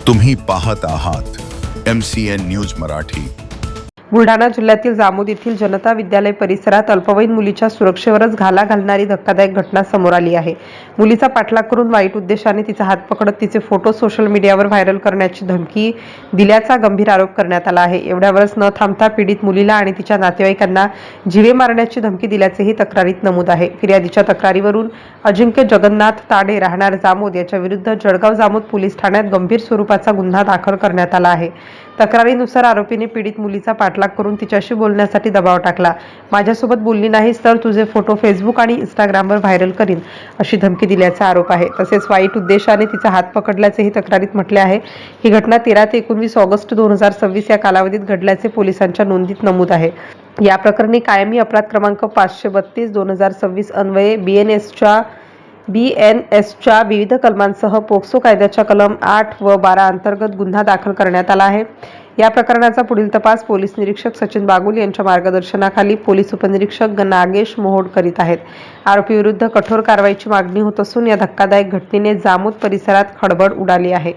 तुम्ही पाहत आहात MCN न्यूज मराठी। बुलढाणा जिल्ह्यातील जामोद येथील जनता विद्यालय परिसरात अल्पवयीन मुलीच्या सुरक्षेवरच घाला घालणारी धक्कादायक घटना समोर आली आहे। मुलीचा पाठलाग करून वाईट उद्देशाने तिचा हात पकडत तिचे फोटो सोशल मीडियावर व्हायरल करण्याची धमकी दिल्याचा गंभीर आरोप करण्यात आला आहे। एवढ्यावरच न थांबता पीडित मुलीला आणि तिच्या नातेवाईकांना जीवे मारण्याची धमकी दिल्याचेही तक्रारीत नमूद आहे। फिर्यादीच्या तक्रारीवरून अजिंक्य जगन्नाथ ताडे राहणार जामोद याच्या विरुद्ध जळगाव जामोद पोलीस ठाण्यात गंभीर स्वरूपाचा गुन्हा दाखल करण्यात आला आहे। तक्रारीनुसार आरोपीने पीडित मुलीचा पाठलाग करून तिच्याशी बोलण्यासाठी दबाव टाकला। माझ्यासोबत बोलली नाहीस तर तुझे फोटो फेसबुक आणि इंस्टाग्रामवर व्हायरल करीन अशी धमकी दिल्याचा आरोप आहे। तसेच वाईट उद्देशाने तिचा हात पकडल्याचेही तक्रारीत म्हटले आहे। ही घटना 13 ते 19 ऑगस्ट 2026 या कालावधीत घडल्याचे पोलिसांच्या नोंदीत नमूद आहे। या प्रकरणी कायमी अपराध क्रमांक 532/2026 अन्वये BNSच्या विविध कलमांसह पोक्सो कायद्याच्या कलम 8 व 12 अंतर्गत गुन्हा दाखल करण्यात आला आहे। या प्रकरणाचा पुढील तपास पोलीस निरीक्षक सचिन बागुल यांच्या मार्गदर्शनाखाली पोलीस उपनिरीक्षक नागेश मोहोड करीत आहेत। आरोपी विरुद्ध कठोर कारवाईची मागणी होत असून या धक्कादायक घटनेने जामोद परिसरात खळबळ उडाली आहे।